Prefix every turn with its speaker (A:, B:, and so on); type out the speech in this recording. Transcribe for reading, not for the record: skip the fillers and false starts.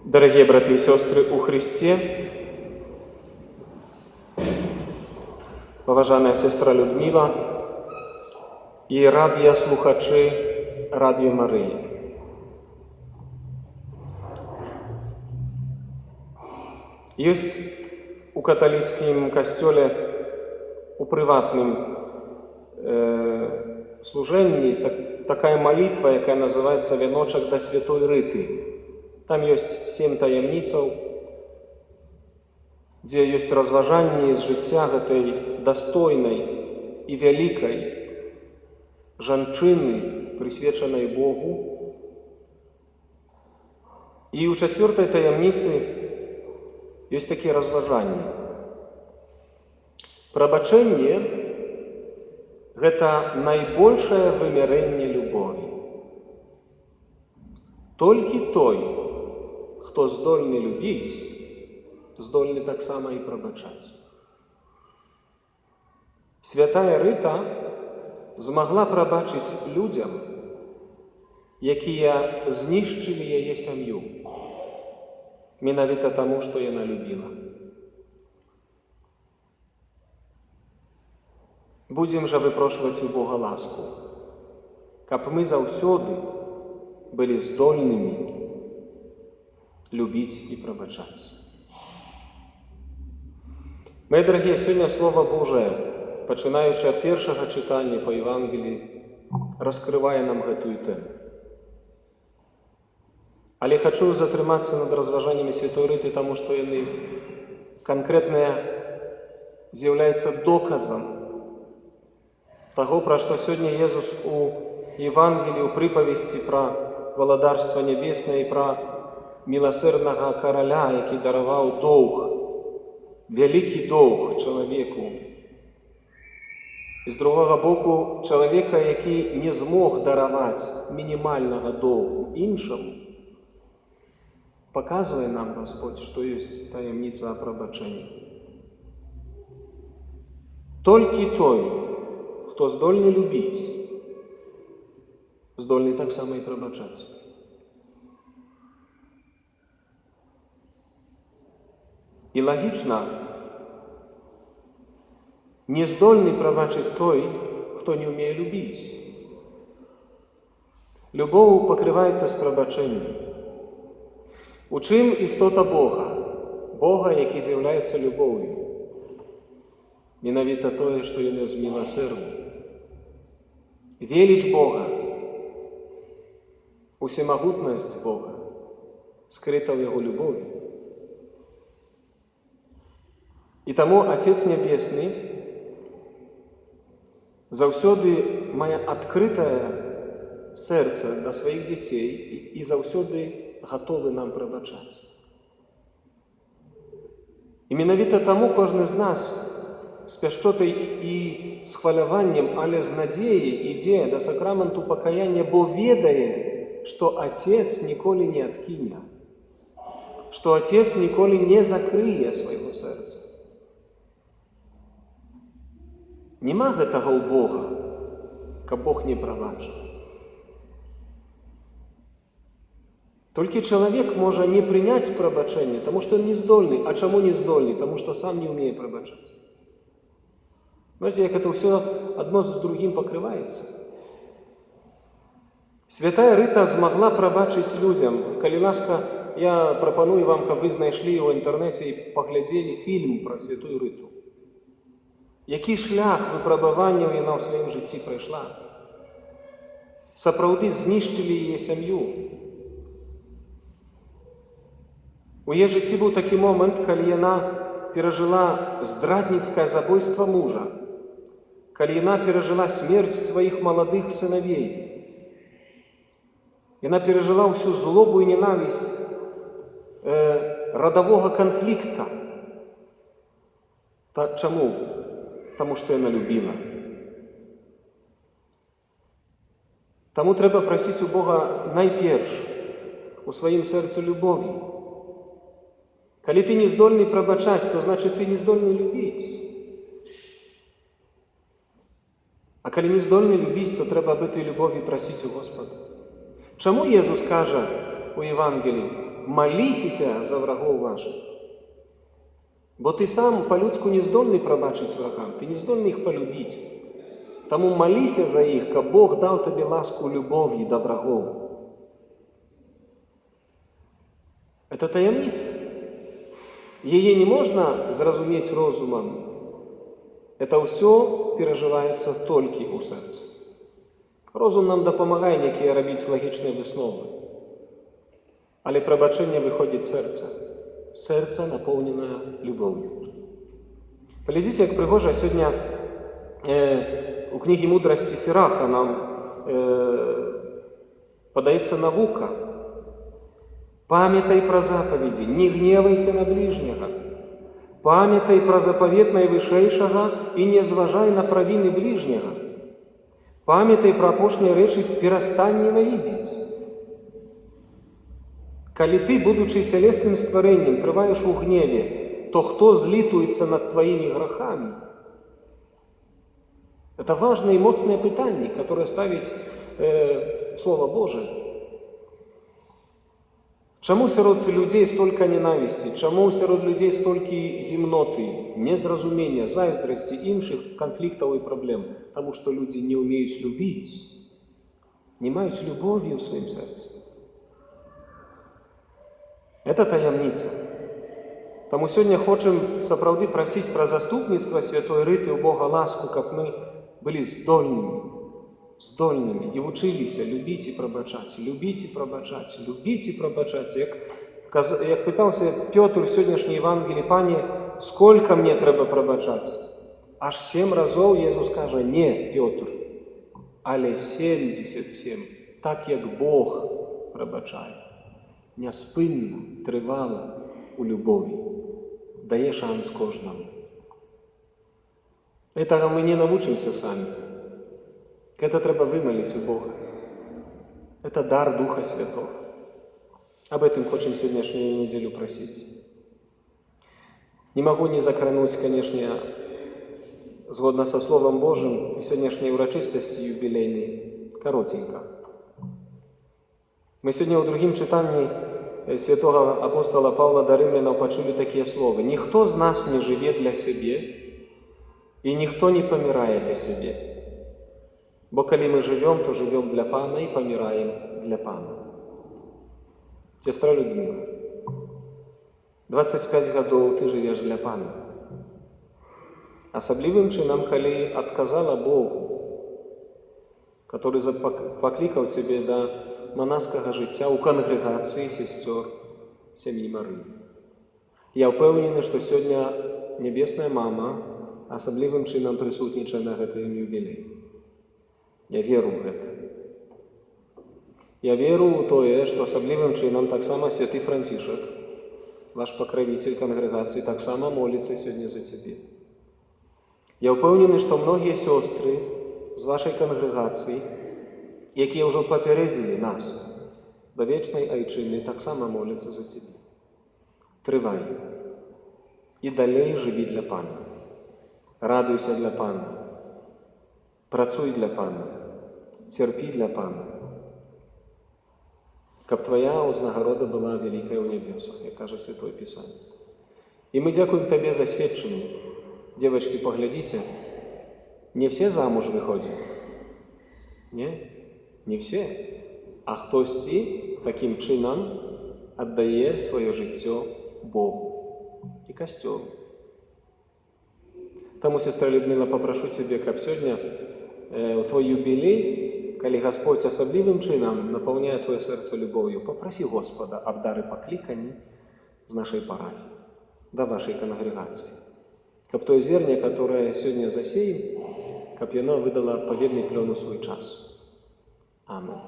A: Дорогие братья и сестры у Христе, поважаная сестра Людмила і радіослухачі Радіо Марії. Есть у католицким костеле, у приватным служении такая молитва, якая называется «Веночек до Святой Рыты». Там есть 7 таямніцаў, дзе ёсць разважанні з жыцця гэтай дастойнай і вялікай жанчыны, прысвечанай Богу. І ў 4 таямніцы ёсць такія разважанні. Прабачэнне – гэта найбольшае вымярэнне любові. Толькі той, хто здольны любіць, здольны таксама і прабачаць. Святая Рыта змагла прабачыць людзям, якія знішчылі яе сям'ю, менавіта таму, што яна любіла. Будзем жа выпрошваць у Бога ласку, каб мы заўсёды былі здольнымі любіць і прабачаць. Мои дорогие, сёння Слово Божие, пачынаючы ад першага чытання па Евангеліі, раскрывае нам гэтую тэму. Але хачу затрымацца над разважаннямі Святой Рыты, таму што яны канкрэтныя з'яўляюцца доказам таго, пра што сёння Езус у Евангеліі, у прыпавесці пра валадарства нябеснае і пра міласэрнага караля, які дараваў доўг, вялікі доўг чалавеку. І з другога боку, чалавека, які не змог дараваць мінімальнага доўгу іншаму, паказвае нам Господь, што ёсць таямніца прабачэння. Толькі той, хто здольны любіць, здольны таксама і прабачаць. І лагічна, не здольны прабачыць той, хто не ўмее любіць. Любоў пакрываецца з прабачэннем. У чым істота Бога? Бога, які з'яўляецца любоўю. Менавіта тое, што ён ёсць міласэрны. Веліч Бога, усемагутнасць Бога скрыта ў яго любові. І таму Отец Нябесны заўсёды мае адкрытае сэрца да сваіх дзяцей і заўсёды гатовы нам прабачаць. І менавіта таму кожны з нас з пяшчотай і з хваляваннем, але з надзеяй ідзе да сакраменту пакаяння, бо ведае, што Отец ніколі не адкіне, што Отец ніколі не закрые свайго сэрца. Нема гэтага ў Бога, каб Бог не прабачыў. Толькі чалавек можа не прыняць прабачэнне, таму што ён не здольны. А чаму не здольны? Таму што сам не ўмее прабачаць. Знаете, як это ўсё адно з другім пакрываецца. Святая Рыта змагла прабачыць людзям. Калі ласка, я прапаную вам, каб вы знайшлі ў інтэрнэце і паглядзелі фільм пра Святую Рыту. Які шлях выпрабаванняў яна ў сваім жыцці прайшла. Сапраўды знішчылі яе сям'ю. У яе жыцці быў такі момант, калі яна перажыла здрадніцкае забойства мужа, калі яна перажыла смерць сваіх маладых сынавей. Яна перажыла ўсю злобу і ненавісць радавога канфлікта. Чаму? Таму што яна любіла. Таму трэба прасіць у Бога найперш у сваім сэрцы любові. Калі ты не здольны прабачаць, то значыць ты не здольны любіць. А калі не здольны любіць, то трэба аб гэтай любові прасіць у Господа. Чаму Езус кажа у Евангеліі: маліцеся за врагоў вашых. Бо ты сам па-людску не здольны прабачыць врагам, ты не здольны іх палюбіць. Таму маліся за іх, каб Бог даў табе ласку любові да врагоў. Это таямніца. Яе не можна зразумець розумам. Это ўсё перажываецца толькі ў сэрцы. Розум нам дапамагае некія рабіць лагічныя высновы. Але прабачэнне выходзіць з сэрца. Сэрца напоўненае любоўю. Паглядзіце, як прыгожа сёння у кнігі мудрасці Сіраха нам падаецца навука. Памятай пра запаведзі, не гневайся на бліжняга. Памятай пра запавет найвышэйшага і не зважай на правіны бліжняга. Памятай пра апошнія рэчы, перастань ненавідзець. Калі ты, будучы цялесным стварэннем, трываеш у гневе, то хто злітуецца над тваімі грахамі? Это важное и моцное пытанне, которое ставіць Слово Божие. Чаму сярод людзей столькі ненавісці? Чаму сярод людзей столькі зімноты, незразумення, зайздрасці, іншых канфліктаў і праблем? Таму што людзі не ўмеюць любіць, не маюць любові ў сваім сэрцы. Это таямніца. Таму сёння хочам сапраўды прасіць пра заступніцтва святой Рыты ў Бога ласку, каб мы былі здольнымі і вучыліся любіць і прабачаць, любіць і прабачаць, любіць і прабачаць. Як пытаўся Пётр у сённяшняй Евангеліі: «Пане, сколько мне трэба прабачаць?» Аж 7 разоў Езус кажа: «Не, Пётр, але 77, так як Бог прабачае, няспынна, трывала, у любові, дае шанс кожнаму». Гэтага мы не навучымся самі. Это трэба вымаліць у Бога. Это дар Духа Святого. Об этом хочам сённяшнюю нядзелю прасіць. Не магу не закрануць, канешне, згодна са Словам Божым, сённяшняй урачыстасці юбілейнай, каротенька. Мы сёння ў другім чытанні святого апостола Павла да рымлянаў пачулі такія словы: «Ніхто з нас не жыве для сябе, і ніхто не памірае для сябе. Бо калі мы жывём, то жывём для Пана і паміраем для Пана». Сестра Людмила, 25 гадоў ты жывеш для Пана. Асаблівым чынам, калі адказала Богу, который паклікаў цябе да манаскага жыцця ў кангрэгацыі сесцёр сям'і Марыі. Я ўпэўнены, што сёння нябесная мама асаблівым чынам прысутнічае на гэтым юбілеі. Я веру ў гэта. Я веру ў тое, што асаблівым чынам таксама святы Францішак, ваш пакравіцель кангрэгацыі, таксама моліцца сёння за цябе. Я ўпэўнены, што многія сёстры з вашай кангрэгацыі, якія ўжо папярэдзілі нас да вечнай айчыны, таксама моляцца за цябе. Трывай і далей жыві для Пана. Радуйся для Пана. Працуй для Пана. Цярпі для Пана. Каб твая узнагарода была вялікая ў нябёсах, як кажа Святое Пісанне. І мы дзякуем табе за сведчанне. Девочки, поглядите, не все замуж выходят. Не все. А хтосьці таким чынам аддае сваё жыццё Богу і касцёлу. Таму, сестра Людмила, папрашу цябе, каб сёння у твой юбілей, калі Гасподзь асаблівым чынам напаўняе твоё сэрца любоўю, папрасі Господа аб дары паклікані з нашай парафіі да вашай кангрэгацыі. Каб тое зерне, которое сёння засеем, каб яно выдало адпаведны плён у свой час. Амин.